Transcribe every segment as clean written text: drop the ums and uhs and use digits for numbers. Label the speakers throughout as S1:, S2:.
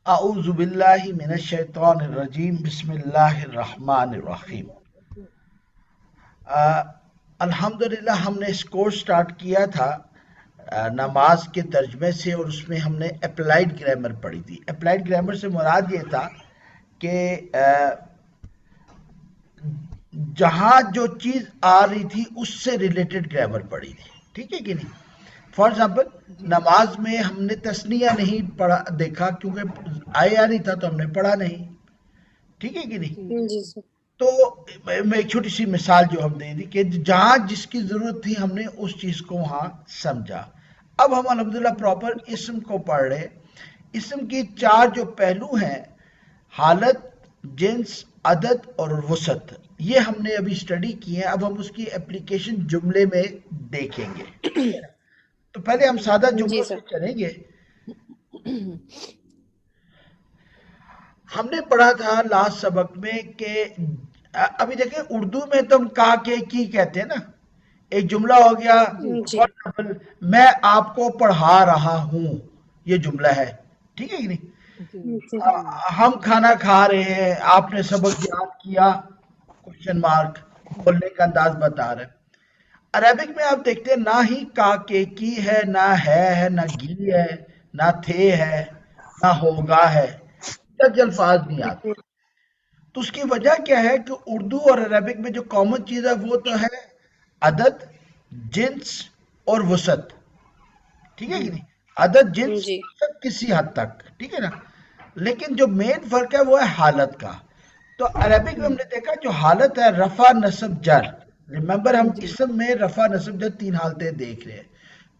S1: اعوذ باللہ من الشیطان الرجیم بسم اللہ الرحمن الرحیم الحمدللہ ہم نے اس کورس سٹارٹ کیا تھا نماز کے ترجمے سے، اور اس میں ہم نے اپلائیڈ گرامر پڑھی تھی. اپلائیڈ گرامر سے مراد یہ تھا کہ جہاں جو چیز آ رہی تھی اس سے ریلیٹڈ گرامر پڑھی تھی. ٹھیک ہے کہ نہیں؟ فار ایگزامپل نماز میں ہم نے تثنیہ نہیں پڑھا دیکھا کیونکہ آیا نہیں تھا تو ہم نے پڑھا نہیں. ٹھیک ہے کہ نہیں؟
S2: جی سر.
S1: تو میں ایک چھوٹی سی مثال جو ہم دے دی کہ جہاں جس کی ضرورت تھی ہم نے اس چیز کو وہاں سمجھا. اب ہم الحمدللہ پراپر اسم کو پڑھ رہے. اسم کی چار جو پہلو ہیں، حالت، جنس، عدد اور وسعت، یہ ہم نے ابھی اسٹڈی کی ہیں. اب ہم اس کی اپلیکیشن جملے میں دیکھیں گے. تو پہلے ہم سادہ
S2: جی
S1: جملوں
S2: سر.
S1: سے چلیں گے. ہم نے پڑھا تھا لاسٹ سبق میں کہ ابھی دیکھیں اردو میں تم کا کے کی کہتے ہیں نا. ایک جملہ ہو گیا
S2: جی.
S1: فار ایگزامپل میں آپ کو پڑھا رہا ہوں، یہ جملہ ہے. ٹھیک ہے کہ نہیں؟
S2: جی.
S1: ہم کھانا کھا رہے ہیں، آپ نے سبق یاد کیا، کوشچن مارک، بولنے کا انداز بتا رہے. عربک میں آپ دیکھتے ہیں نہ ہی کا کے کی ہے، نہ ہے، نہ گی ہے، نہ تھے ہے، نہ ہوگا ہے. تک الفاظ نہیں آتے. تو اس کی وجہ کیا ہے کہ اردو اور عربک میں جو کامن چیز ہے وہ تو ہے عدد، جنس اور وسعت. ٹھیک ہے کہ نہیں؟ عدد، جنس،
S2: جی.
S1: وسعت کسی حد تک. ٹھیک ہے نا؟ لیکن جو مین فرق ہے وہ ہے حالت کا. تو عربک میں ہم نے دیکھا جو حالت ہے رفع، نصب، جر. ریممبر ہم اسم میں رفع، نصب، جر تین حالتیں دیکھ رہے ہیں.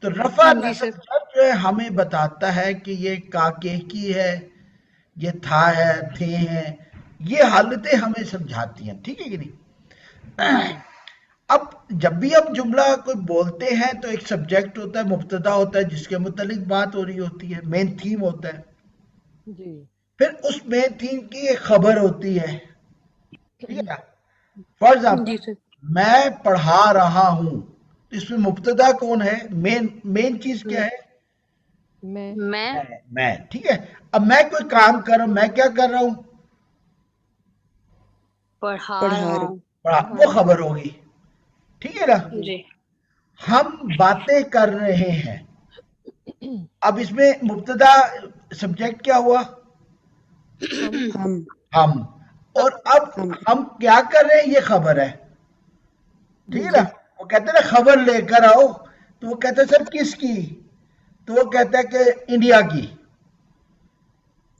S1: تو رفع،
S2: جی
S1: نصب،
S2: سر.
S1: جر جو ہے ہمیں بتاتا ہے کہ یہ کا کے کی ہے، یہ تھا ہے، تھے ہیں. یہ حالتیں ہمیں سمجھاتی ہیں. ٹھیک ہے کہ نہیں؟ اب جب بھی ہم جملہ کوئی بولتے ہیں تو ایک سبجیکٹ ہوتا ہے، مبتدا ہوتا ہے جس کے متعلق بات ہو رہی ہوتی ہے، مین تھیم ہوتا ہے. پھر اس مین تھیم کی ایک خبر ہوتی ہے. ٹھیک ہے نا؟ فار
S2: جی
S1: ایگزامپل
S2: سر.
S1: میں پڑھا رہا ہوں، اس میں مبتدا کون ہے؟ مین چیز کیا ہے؟
S2: میں
S1: میں. ٹھیک ہے. اب میں کوئی کام کر رہا ہوں، میں کیا کر رہا ہوں؟
S2: پڑھا
S3: پڑھا
S2: رہا
S3: رہے.
S2: ہوں.
S1: پڑھا، وہ خبر ہوگی. ٹھیک ہے نا؟
S2: جی.
S1: ہم باتیں کر رہے ہیں. اب اس میں مبتدا سبجیکٹ کیا ہوا؟
S3: ہم
S1: ہم. اور اب
S3: ہم
S1: ہم کیا کر رہے ہیں یہ خبر ہے. ٹھیک ہے نا؟
S2: جی.
S1: وہ کہتے ہیں نا خبر لے کر آؤ، تو وہ کہتے ہیں سر کس کی؟ تو وہ کہتا ہے کہ انڈیا کی.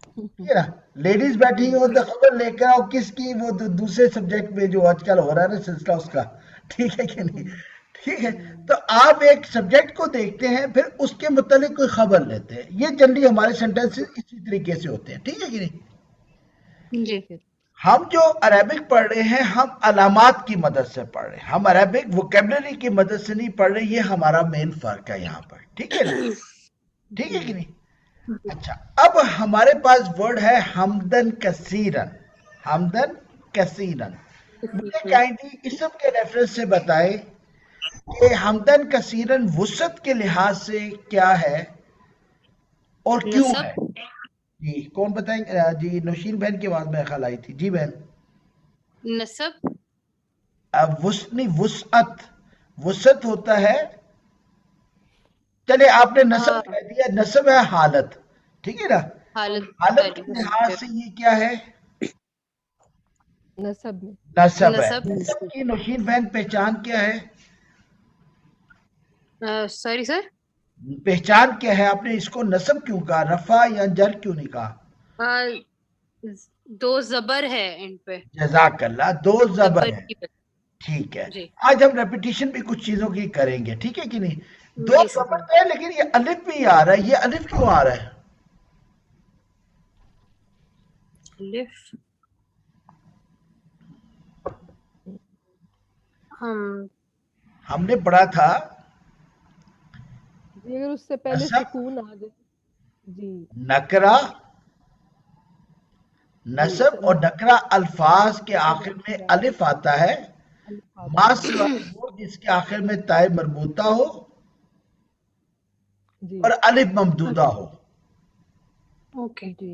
S1: ٹھیک ہے نا؟ لیڈیز بیٹھی ہو تو خبر لے کر آؤ کس کی؟ وہ دوسرے سبجیکٹ میں جو آج کل ہو رہا ہے نا سلسلہ اس کا. ٹھیک ہے کہ نہیں؟ ٹھیک ہے. تو آپ ایک سبجیکٹ کو دیکھتے ہیں پھر اس کے متعلق کوئی خبر لیتے ہیں. یہ جنرلی ہمارے سینٹینس اسی طریقے سے ہوتے ہیں. ٹھیک ہے کہ نہیں؟
S2: جی.
S1: ہم جو عربک پڑھ رہے ہیں ہم علامات کی مدد سے پڑھ رہے ہیں. ہم عربک ووکیبلری کی مدد سے نہیں پڑھ رہے. یہ ہمارا مین فرق ہے یہاں پر. ٹھیک ہے نا؟ ٹھیک ہے کہ نہیں؟ اچھا، اب ہمارے پاس ورڈ ہے حمدن کثیرن. حمدن کثیرن. مجھے کائنڈلی اسم کے ریفرنس سے بتائیں کہ حمدن کثیرن وسعت کے لحاظ سے کیا ہے اور کیوں
S2: نصب.
S1: ہے. جی کون بتائیں؟ جی نوشین بہن کی آواز میں خیال آئی تھی. جی بہن.
S2: نصب.
S1: نہیں، وسعت. وسعت ہوتا ہے، چلے آپ نے نصب کہہ دیا، نصب ہے حالت. ٹھیک ہے نا؟
S2: حالت.
S1: حالت کے لحاظ
S2: سوری.
S1: سے یہ کیا ہے؟
S4: نسب میں
S1: نصب ہے.
S2: نصب.
S1: نصب کی نوشین بہن پہچان کیا ہے؟
S2: Sorry sir.
S1: پہچان کیا ہے؟ آپ نے اس کو نصب کیوں کہا؟ رفع یا جر کیوں نہیں کہا؟
S2: دو زبر ہے ان پہ.
S1: جزاک اللہ، دو زبر ہے.
S2: کی وجہ.
S1: ٹھیک ہے.
S2: جی.
S1: آج ہم ریپیٹیشن بھی کچھ چیزوں کی کریں گے. ٹھیک ہے کہ نہیں؟ دو
S2: جی سر.
S1: زبر ہے لیکن یہ الف بھی آ رہا ہے. یہ الف کیوں آ رہا ہے؟
S2: الف.
S1: ہم نے پڑھا تھا
S4: جی اگر اس سے پہلے
S1: نصب،
S4: سکون آ جائے. جی
S1: نکرہ.
S4: جی
S1: نصب اور نکرہ الفاظ کے
S4: اور
S1: آخر میں
S4: نکرہ
S1: الف آتا ہے.
S4: الف آتا
S1: ما
S4: ہے.
S1: سوا وہ جس کے آخر میں تائے مربوطہ ہو
S4: جی
S1: اور الف ممدودہ ہو.
S2: اوکے.
S4: جی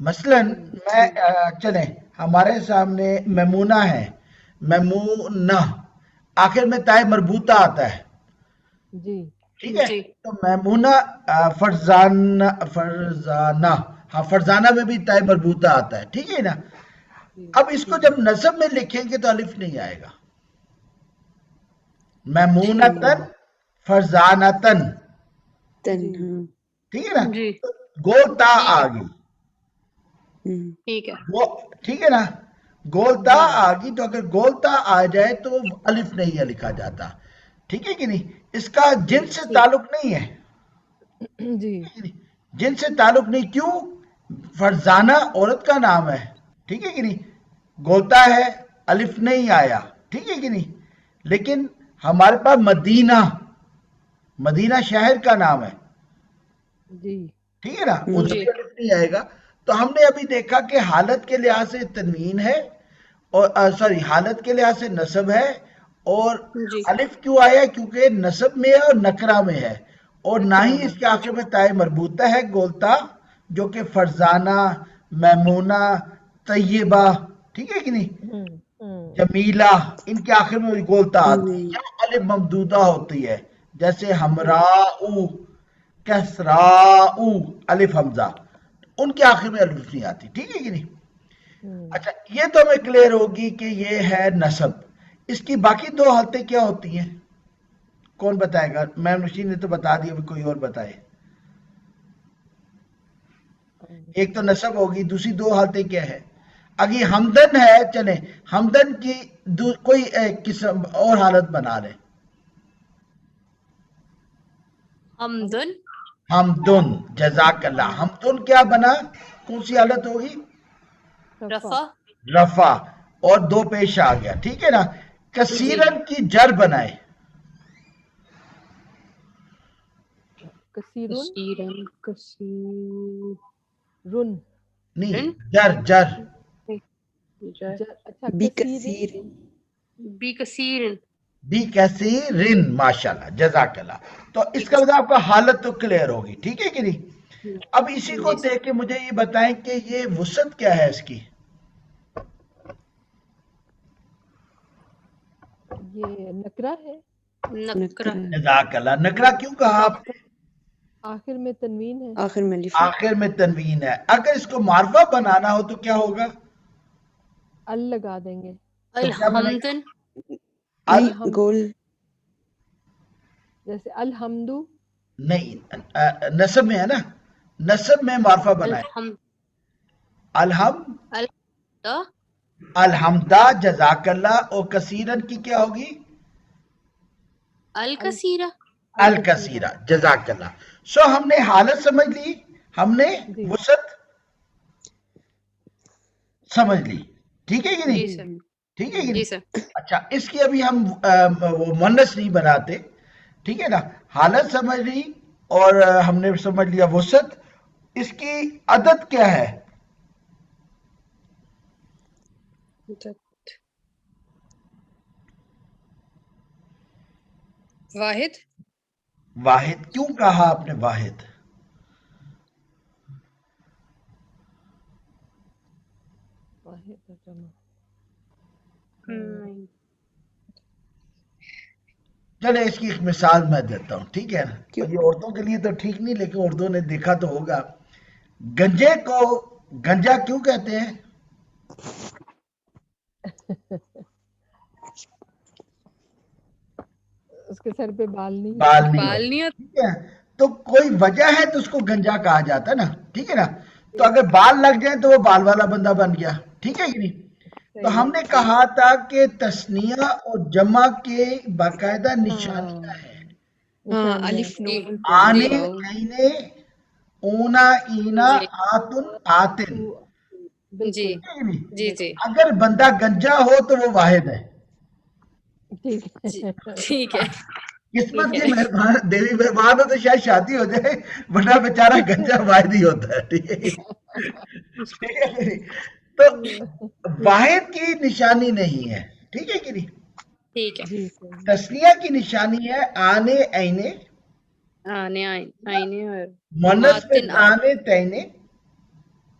S1: مثلاً میں چلیں ہمارے سامنے میمونہ ہے، میمونہ آخر میں تائے مربوطہ آتا ہے،
S4: جی
S1: ٹھیک ہے.
S2: جی
S1: تو میمونہ فرزانہ، ہاں فرزانہ میں بھی تائے مربوطہ آتا ہے، ٹھیک ہے نا.
S4: جی
S1: اب اس کو جب نصب میں لکھیں گے تو الف نہیں آئے گا. میمونتن فرزانتن،
S3: تن.
S4: جی
S3: ہاں.
S1: ٹھیک ہے نا.
S2: جی
S1: تو گول تا
S2: ٹھیک
S1: آ
S2: ہے
S1: گئی،
S2: ٹھیک ہے
S1: ٹھیک ہے نا. گولتا آ گئی تو اگر گولتا آ جائے تو الف نہیں ہے لکھا جاتا، ٹھیک ہے کہ نہیں. اس کا جن سے تعلق نہیں ہے،
S4: جی
S1: جن سے تعلق نہیں. کیوں؟ فرزانہ عورت کا نام ہے، ٹھیک ہے کہ نہیں. گولتا ہے، الف نہیں آیا، ٹھیک ہے کہ نہیں. لیکن ہمارے پاس مدینہ، مدینہ شہر کا نام ہے،
S4: جی
S1: ٹھیک ہے نا. ادھر
S2: جی
S1: بھی الف نہیں آئے گا. تو ہم نے ابھی دیکھا کہ حالت کے لحاظ سے تنوین ہے، اور سوری حالت کے لحاظ سے نصب ہے. اور
S2: جی
S1: الف کیوں آیا؟ کیونکہ نصب میں ہے اور نکرہ میں ہے، اور نہ ہی
S4: نکرہ
S1: اس کے آخر میں تائے مربوطہ ہے گولتا، جو کہ فرزانہ، میمونہ، طیبہ، ٹھیک ہے کہ نہیں،
S4: ہوں ہوں
S1: جمیلہ، ان کے آخر میں گولتا آتی ہے
S3: نہیں.
S1: یا الف ممدودہ ہوتی ہے. جیسے
S4: جی
S1: ہمراؤ، کسراؤ، الف حمزہ، ان کے آخر میں الف نہیں آتی، ٹھیک ہے کہ نہیں.
S4: ہوں
S1: اچھا یہ تو ہمیں کلیئر ہوگی کہ یہ ہے نصب. اس کی باقی دو حالتیں کیا ہوتی ہیں؟ کون بتائے گا؟ میم نشین نے تو بتا دیا، ابھی کوئی اور بتائے. ایک تو نصب ہوگی، دوسری دو حالتیں کیا ہے؟ اگر ہمدن ہے، چلیں ہمدن کی کوئی ایک قسم اور حالت بنا لیں.
S2: حمدن
S1: ہمدن، جزاک اللہ. ہمدن کیا بنا؟ کون سی حالت ہوگی؟
S2: رفع
S1: رفع، اور دو پیش آ گیا، ٹھیک ہے نا. کثیرن کی جر بنائے.
S4: کثیرن
S2: کثیرن کثیر
S4: رن
S1: نہیں، جر جر.
S4: اچھا
S3: بھی
S4: کثیرن
S3: کثیر.
S2: بی کثیرن
S1: بھی کثیرن، ماشاءاللہ، جزاک اللہ. تو اس کا مطلب آپ کا حالت تو کلیئر ہوگی، ٹھیک ہے کہ نہیں. اب اسی کو
S2: جی سر
S1: دیکھ کے مجھے یہ بتائیں کہ یہ وسعت کیا ہے اس کی؟
S4: یہ نکرہ ہے،
S2: نکرہ
S3: نکرہ.
S1: جزاک اللہ. نکرہ کیوں کہا آپ نے؟
S4: آخر میں تنوین ہے.
S3: آخر میں الف ہے.
S1: آخر میں تنوین ہے. اگر اس کو معرفہ بنانا ہو تو کیا ہوگا؟
S4: ال لگا دیں گے.
S1: تو کیا بنے گا؟
S2: الحمدن
S1: ال
S3: نہیں گول.
S4: جیسے الحمدو
S1: نہیں، نصب میں ہے نا، نصب میں معرفہ بنائے.
S2: الحمد
S1: الحم،
S2: الحمدہ
S1: الحمدہ، جزاک اللہ. اور کثیرن کی کیا ہوگی؟
S2: الکثیرہ
S1: الکثیرہ، جزاک اللہ. سو ہم نے حالت سمجھ لی، ہم نے
S4: جی
S1: وسعت سمجھ لی، ٹھیک ہے کہ
S2: جی
S1: نہیں؟
S2: سر
S1: ٹھیک ہے کہ
S2: جی
S1: نہیں؟
S2: سر
S1: اچھا اس کی ابھی ہم وہ مونس نہیں بناتے، ٹھیک ہے نا. حالت سمجھ لی اور ہم نے سمجھ لیا وسعت. اس کی عدد کیا ہے؟
S2: واحد
S1: واحد. کیوں کہا آپ نے واحد؟
S4: واحد جمع.
S1: چلے اس کی ایک مثال میں دیتا ہوں، ٹھیک ہے نا.
S3: کیوں؟
S1: یہ عورتوں کے لیے تو ٹھیک نہیں، لیکن اردو نے دیکھا تو ہوگا. گنجے کو گنجا کیوں کہتے ہیں؟
S4: اس کے سر پہ بال نہیں
S1: بال
S4: ہوتے.
S1: نہیں
S2: بال نہیں
S1: ہوتے، ٹھیک ہے. تو کوئی وجہ ہے تو اس کو گنجا کہا جاتا ہے نا، ٹھیک ہے نا. تو اگر بال لگ جائیں تو وہ بال والا بندہ بن گیا، ٹھیک ہے کہ نہیں. تو
S4: صحیح
S1: ہم نے کہا تھا کہ تثنیہ اور جمع کے باقاعدہ نشانیاں ہیں.
S3: ہاں
S4: نشانی ہے.
S3: الف
S2: جی
S3: نون
S1: آنے،
S3: واو.
S1: اینے، اونا، اینا،
S2: جی
S1: آتن، آتن،
S2: جی
S4: بالکل
S1: ٹھیک ہے کہ نہیں.
S2: جی جی
S1: اگر بندہ گنجا ہو تو وہ واحد ہے.
S4: ٹھیک
S2: جی
S4: ہے.
S2: ٹھیک ہے
S1: قسمت
S2: ٹھیک
S1: کی
S2: ہے
S1: مہربان دیوی مہربان ہو تو شاید شادی ہو جائے، ورنہ بیچارہ گنجا واحد ہی ہوتا ہے، ٹھیک ہے. ٹھیک ہے کہ نہیں؟ تو واحد کی نشانی نہیں ہے، ٹھیک ہے کہ نہیں.
S2: ٹھیک ہے
S4: جی صحیح.
S1: تسنیہ کی نشانی ہے آنے، اینے،
S2: آنے آئینے اور
S1: مونس میں
S2: آتن
S1: تانے، تینے،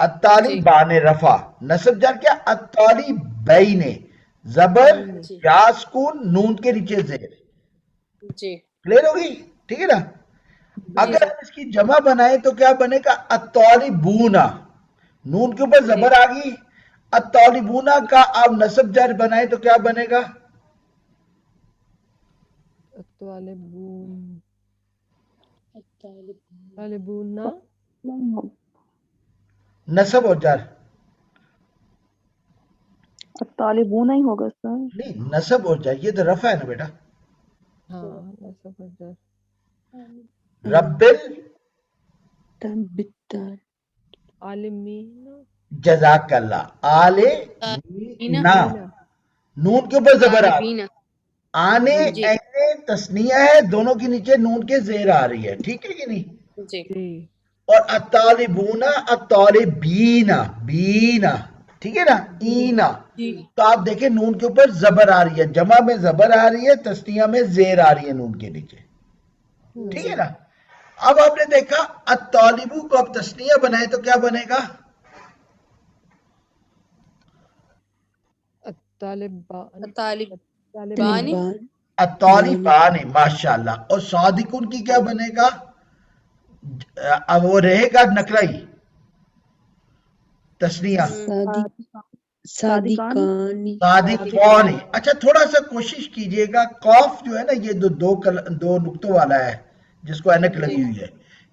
S1: الطالبان رفع نصب جر کیا الطالبین زبر
S2: جی
S1: یا سکون نون کے نیچے زیر
S2: جی
S1: کلیئر ہوگی ٹھیک ہے نا اگر
S2: جی
S1: ہم اس کی جمع بنائیں تو کیا بنے گا الطالبون نون کے اوپر زبر آ گئی الطالبون کا آپ نصب جر بنائیں تو کیا بنے گا
S4: الطالبون طالبون نا
S5: نہیں ہوگا
S1: نصب اور جر
S5: طالبون ہی ہوگا سر
S1: نہیں نصب اور جر یہ تو رفع ہے نا بیٹا
S4: ہاں نصب جر
S1: رب
S3: بالتال
S4: عالمین
S1: جزاک اللہ آل نا نون کے اوپر زبر آ گئی
S2: طالبین
S1: آنے
S2: جی
S1: اینے تسنیہ ہے دونوں کے نیچے نون کے زیر آ رہی ہے ٹھیک ہے کہ نہیں
S2: جی
S4: جی
S1: اور الطالبون الطالبین بینا ٹھیک ہے نا اینا
S2: جی
S1: تو آپ دیکھیں نون کے اوپر زبر آ رہی ہے جمع میں زبر آ رہی ہے تسنیہ میں زیر آ رہی ہے نون کے نیچے ٹھیک ہے نا اب آپ نے دیکھا الطالبو کو اب تسنیہ بنائے تو کیا بنے گا
S4: طالبان
S2: طالب
S4: طالبان
S3: طالبان
S1: الطالبان ماشاءاللہ اور صادقون کی کیا بنے گا اب وہ رہے گا نکرائی تسنیہ
S3: صادقانی
S1: صادقون اچھا تھوڑا سا کوشش کیجئے گا قاف جو ہے نا یہ دو نقطوں والا ہے جس کو اینک لگی ہوئی ہے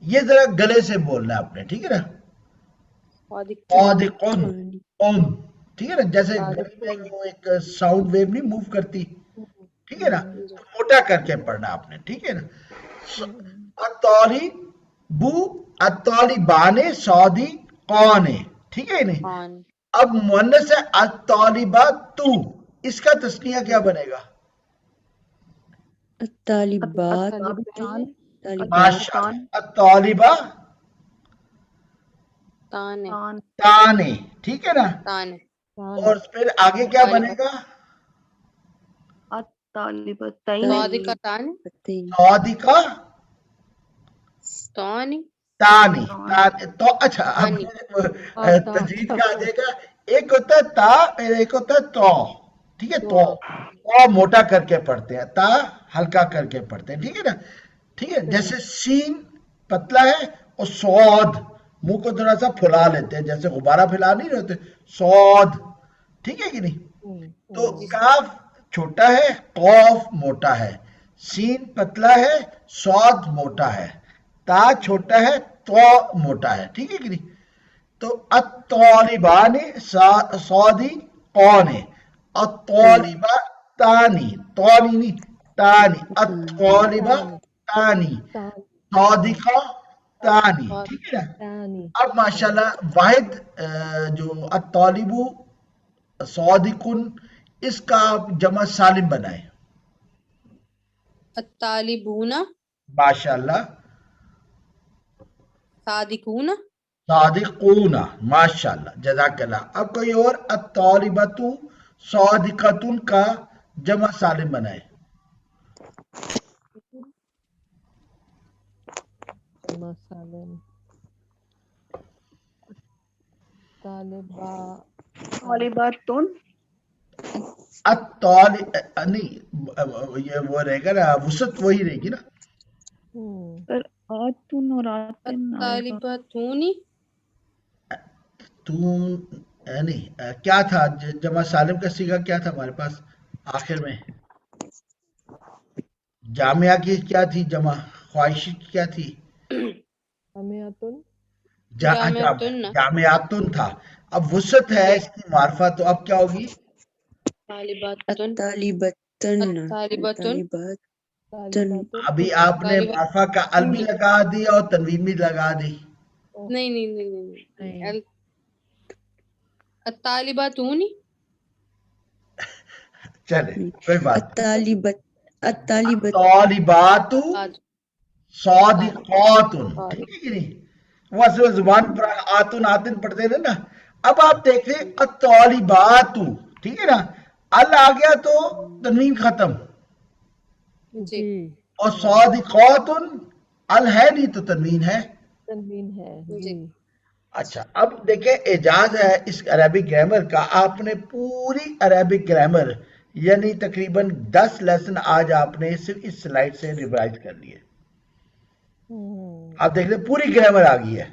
S1: یہ ذرا گلے سے بولنا ہے آپ نے ٹھیک ہے نا صادقون ٹھیک ہے نا جیسے گلے میں یوں ایک ساؤنڈ ویو نہیں موو کرتی ٹھیک ہے نا موٹا کر کے پڑھنا آپ نے ٹھیک ہے نا الطالبو الطالبان صادقون ٹھیک ہے نہیں
S2: خان
S1: اب مؤنث ہے الطالبات اس کا تسنیہ کیا بنے گا
S3: الطالبات
S5: طالبان
S1: ماشاءاللہ الطالبہ
S2: تان
S1: تانے ٹھیک ہے نا
S2: تان
S1: اور پھر آگے کیا بنے گا
S5: طالبتین
S2: صادقہ تان
S1: صادقہ
S2: تانی
S1: تانی تو اچھا اب
S2: تانی
S1: تجوید کا آ جائے گا ایک ہوتا ہے تا اور ایک ہوتا ہے تو ٹھیک ہے تو موٹا کر کے پڑھتے ہیں تا ہلکا کر کے پڑھتے ہیں ٹھیک ہے نا ٹھیک ہے جیسے سین پتلا ہے اور سود منہ کو تھوڑا سا پھلا لیتے ہیں جیسے غبارہ پھیلا نہیں رہتے سود ٹھیک ہے کہ نہیں تو کاف چھوٹا ہے قوف موٹا ہے سین پتلا ہے سود موٹا ہے تا چھوٹا ہے تو موٹا ہے ٹھیک ہے کہ نہیں تو الطالبان صادقون الطالبہ تانی تانی نہیں تانی الطالبہ تانی صادقہ تانی ٹھیک ہے نا
S4: تانی
S1: اب ماشاءاللہ واحد جو الطالبو صادقن اس کا آپ جمع سالم بنائیں
S2: الطالبون
S1: ماشاءاللہ
S2: صادقون
S1: صادقون ماشاءاللہ جزاک اللہ اب کوئی اور الطالبۃ صادقۃ کا جمع سالم بنائے
S4: مثلا
S5: طالباتن
S1: الطالب نہیں یہ وہ رہے گا نا وسط وہی رہے گی نا
S5: آتن اور آتن
S2: الطالباتونی
S1: تو نہیں کیا تھا جمع سالم کا صیغہ کیا تھا ہمارے پاس آخر میں جامعہ کی کیا تھی جمع خواہشی کی کیا تھی
S4: جامعتن
S1: جامعاتن تھا اب وسط ہے اس کی معرفہ تو اب کیا ہوگی
S2: طالباتن
S3: الطالبتن
S1: ابھی آپ نے معرفہ کا ال بھی لگا دی اور تنوین بھی لگا دی
S2: نہیں الطالباتونی
S1: چلے کوئی بات
S3: الطالبات
S1: طالبات صادقات ٹھیک ہے کہ نہیں وہ زبان پر آتن آتن پڑھتے تھے نا اب آپ دیکھ لیں الطالبات ٹھیک ہے نا ال آ گیا تو تنوین ختم
S2: جی
S1: اور صادقات ال ہے نہیں تو تنوین ہے
S4: تنوین ہے جی
S1: اچھا اب دیکھیں اعجاز ہے اس عربک گرامر کا. آپ نے پوری عربک گرامر یعنی تقریباً 10 لیسن آج آپ نے صرف اس سلائیڈ سے ریوائز کر لیے. آپ دیکھ لیں پوری گرامر آ گئی ہے.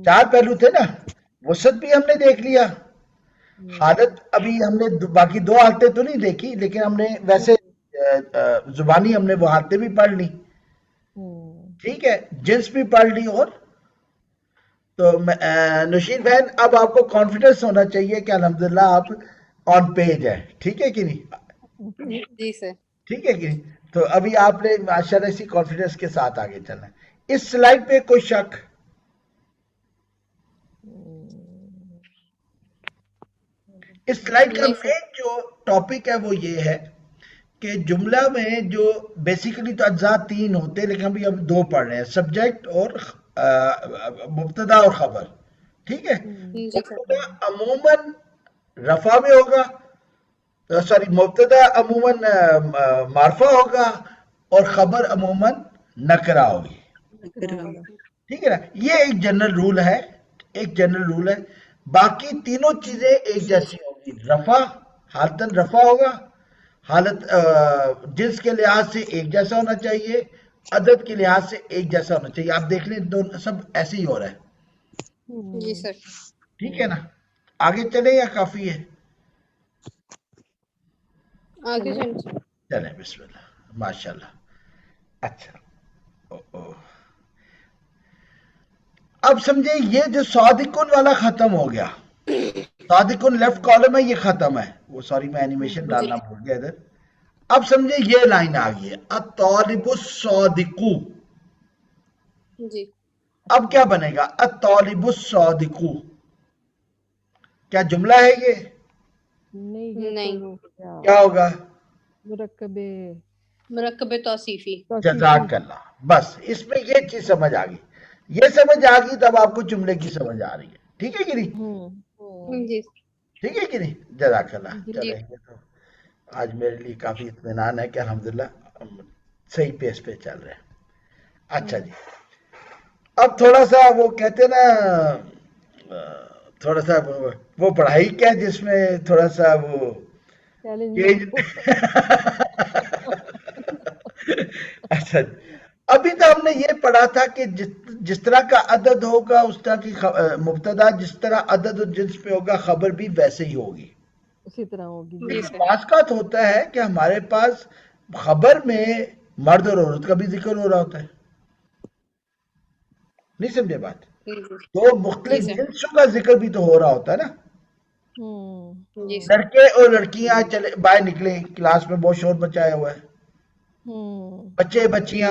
S1: 4 پہلو تھے نا, وسط بھی ہم نے دیکھ لیا, حالت ابھی ہم نے باقی 2 حالتیں تو نہیں دیکھی لیکن ہم نے ویسے زبانی ہم نے وہ حالتیں بھی پڑھ لی. ٹھیک ہے, جنس بھی پڑھ لی. اور تو نشین بہن اب آپ کو کانفیڈنس ہونا چاہیے کہ الحمدللہ آپ آن پیج ہے. ٹھیک ہے کہ نہیں؟
S2: جی سر.
S1: ٹھیک ہے کہ نہیں؟ تو ابھی آپ نے ماشاءاللہ اسی کانفیڈنس کے ساتھ آگے چلنا ہے. اس سلائیڈ پہ کوئی شک؟ اس سلائیڈ کا
S2: نہیں سر.
S1: مین جو ٹاپک ہے وہ یہ ہے کہ جملہ میں جو بیسیکلی تو اجزاء 3 ہوتے ہیں لیکن ابھی 2 پڑھ رہے ہیں, سبجیکٹ اور مبتدا اور خبر. ٹھیک ہے,
S2: جی سر.
S1: مبتدا عموماً رفع میں ہوگا, سوری مبتدا عموماً معرفہ ہوگا اور خبر عموماً نکرہ ہوگی. ٹھیک ہے نا, یہ ایک جنرل رول ہے, ایک جنرل رول ہے. باقی تینوں چیزیں ایک جیسی ہوگی. رفع حالتاً رفع ہوگا, حالت جنس کے لحاظ سے ایک جیسا ہونا چاہیے, عدد کے لحاظ سے ایک جیسا ہونا چاہیے. آپ دیکھ لیں دونوں سب ایسے ہی ہو رہا ہے.
S2: جی سر.
S1: ٹھیک ہے نا, آگے چلیں یا کافی ہے؟
S2: آگے چلیں.
S1: چلیں بسم اللہ, ماشاءاللہ. اچھا اب سمجھیں یہ جو صادقن والا ختم ہو گیا. صادقن لیفٹ کالم ہے, یہ ختم ہے. وہ سوری میں اینیمیشن ڈالنا بھول گیا ادھر. اب سمجھیں یہ لائن آ گئی ہے, الطالب الصادق.
S2: جی.
S1: اب کیا بنے گا؟ الطالب الصادق کیا جملہ ہے یہ؟
S2: نہیں.
S1: کیا ہوگا؟
S2: مرکب توصیفی.
S1: جزاک اللہ. بس اس میں یہ چیز سمجھ آ گئی, یہ سمجھ آ گئی تب آپ کو جملے کی سمجھ آ رہی ہے. ٹھیک ہے کہ نہیں؟
S2: جی.
S1: ٹھیک ہے کہ نہیں؟ جزاک اللہ.
S2: جی.
S1: چلیں یہ تو آج میرے لیے کافی اطمینان ہے کہ الحمدللہ صحیح پیس پہ چل رہے ہیں. اچھا جی, اب تھوڑا سا وہ کہتے نا تھوڑا سا وہ پڑھائی کیا جس میں تھوڑا سا وہ اچھا جی, ابھی تو ہم نے یہ پڑھا تھا کہ جس طرح کا عدد ہوگا اس طرح کی مبتدا جس طرح عدد و جنس پہ ہوگا خبر بھی ویسے ہی ہوگی.
S4: اسی طرح ہوگی.
S1: لیکن بعض اوقات ہوتا ہے کہ ہمارے پاس خبر میں مرد اور عورت کا بھی ذکر ہو رہا ہوتا ہے. نہیں سمجھے بات؟ تو مختلف جنسوں کا ذکر بھی تو ہو رہا ہوتا ہے نا. لڑکے اور لڑکیاں چلے باہر نکلے, کلاس میں بہت شور مچایا ہوا ہے, بچے بچیاں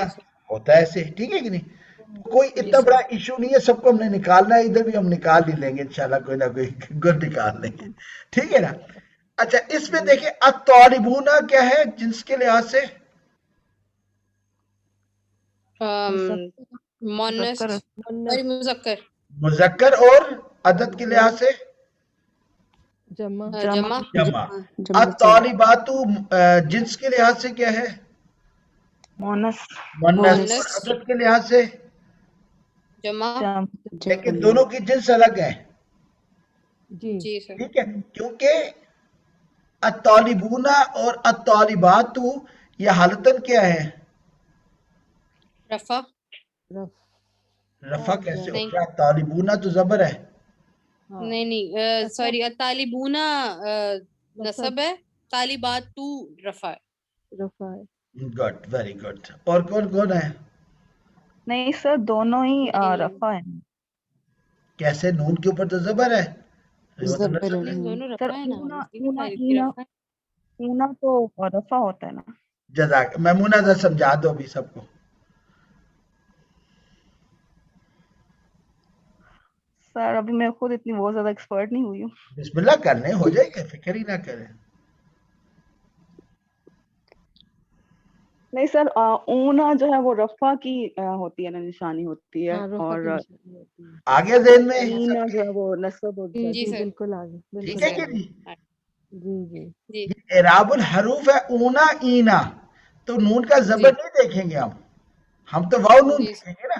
S1: ہوتا ہے ایسے. ٹھیک ہے کہ نہیں؟ کوئی اتنا بڑا ایشو نہیں ہے, سب کو ہم نے نکالنا ہے. ادھر بھی ہم نکال ہی لیں گے انشاءاللہ, کوئی نہ کوئی گڈ نکال لیں گے. ٹھیک ہے نا. اچھا اس میں دیکھیں الطالبون کیا ہے جنس کے لحاظ سے؟ مذکر. اور عدد کے لحاظ سے
S4: جمع.
S1: جمع. الطالبات جنس کے لحاظ سے کیا ہے؟ مؤنث. عدد کے لحاظ سے
S2: جمع.
S1: لیکن دونوں کی جنس الگ ہے.
S2: جی سر.
S1: ٹھیک ہے, کیونکہ الطالبون اور الطالبات یہ حالتاً کیا ہے؟
S2: رفع.
S1: رفع کیسے ہوتا ہے؟ طالبون تو زبر ہے.
S2: نہیں سوری, طالبون نصب ہے, طالبات تو رفع ہے.
S1: Good, very good. اور کون کون ہے؟
S5: نہیں سر, دونوں ہی رفع ہے.
S1: کیسے؟ نون کے اوپر تو زبر ہے.
S2: دونوں رفع ہے نا.
S5: اونا تو رفع ہوتا ہے نا.
S1: جزاک. میمونہ ذرا سمجھا دو ابھی سب کو.
S5: سر ابھی میں خود اتنی بہت زیادہ ایکسپرٹ نہیں ہوئی ہوں.
S1: بسم اللہ کرنے ہو جائے گا, فکر ہی نہ کریں.
S5: نہیں سر, اونا جو ہے وہ رفع کی ہوتی ہے نا, نشانی ہوتی ہے. اور
S1: آگے ذہن میں
S5: اینا جو ہے وہ نصب ہوتی ہے.
S2: جی سر.
S4: بالکل آگے.
S1: ٹھیک ہے کہ نہیں؟
S4: جی.
S1: یہ اعراب الحروف ہے اونا اینا, تو نون کا زبر نہیں دیکھیں گے ہم تو واو نون دیکھیں گے نا.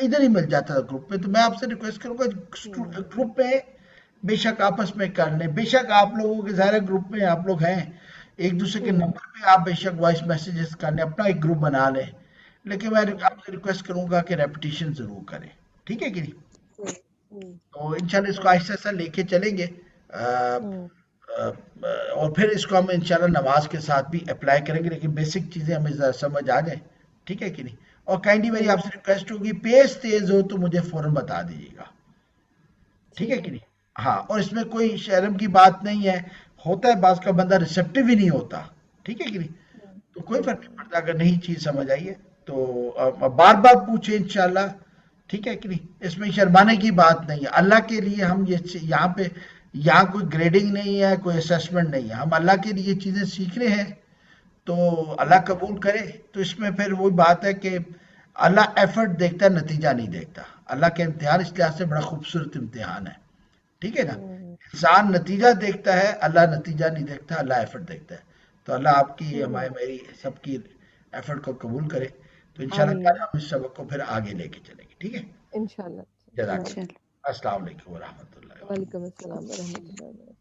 S1: ادھر ہی مل جاتا ہے گروپ میں. تو میں آپ سے ریکویسٹ کروں گا گروپ میں بے شک آپس میں کر لیں. بے شک آپ لوگوں کے ظاہر گروپ میں آپ لوگ ہیں, ایک دوسرے کے نمبر پہ آپ بے شک وائس میسیجز کر لیں, اپنا ایک گروپ بنا لیں, لیکن میں آپ سے ریکویسٹ کروں گا کہ ریپیٹیشن ضرور کریں, ٹھیک ہے کہ نہیں؟ تو انشاءاللہ اس کو آہستہ آہستہ لے کے چلیں گے, اور پھر اس کو ہم انشاءاللہ نماز کے ساتھ بھی اپلائی کریں گے, لیکن بیسک چیزیں ہمیں سمجھ آ جائیں, ٹھیک ہے کہ نہیں؟ اور کائنڈلی میری آپ سے ریکویسٹ ہوگی پیس تیز ہو تو مجھے فوراً بتا دیجیے گا, ٹھیک ہے کہ نہیں؟ ہاں, اور اس میں کوئی شرم کی بات نہیں ہے, ہوتا ہے بعض کا بندہ ریسیپٹیو ہی نہیں ہوتا, ٹھیک ہے کہ نہیں؟ تو کوئی فرق نہیں پڑتا, اگر نہیں چیز سمجھ آئی ہے تو بار بار پوچھیں انشاءاللہ, ٹھیک ہے کہ نہیں؟ اس میں شرمانے کی بات نہیں ہے. اللہ کے لیے ہم یہاں پہ یہاں کوئی گریڈنگ نہیں ہے, کوئی اسیسمنٹ نہیں ہے, ہم اللہ کے لیے چیزیں سیکھ رہے ہیں, تو اللہ قبول کرے. تو اس میں پھر وہی بات ہے کہ اللہ ایفرٹ دیکھتا ہے, نتیجہ نہیں دیکھتا. اللہ کے امتحان اس لحاظ سے بڑا خوبصورت امتحان ہے, ٹھیک ہے نا؟ انسان نتیجہ دیکھتا ہے, اللہ نتیجہ نہیں دیکھتا, اللہ ایفرٹ دیکھتا ہے. تو اللہ آپ کی ہماری میری سب کی ایفرٹ کو قبول کرے. تو انشاءاللہ کل ہم اس سبق کو پھر آگے لے کے چلیں گے, ٹھیک ہے؟
S4: انشاءاللہ.
S1: جزاک اللہ. السلام علیکم ورحمۃ اللہ.
S4: وعلیکم السلام ورحمۃ اللہ وبرکاتہ.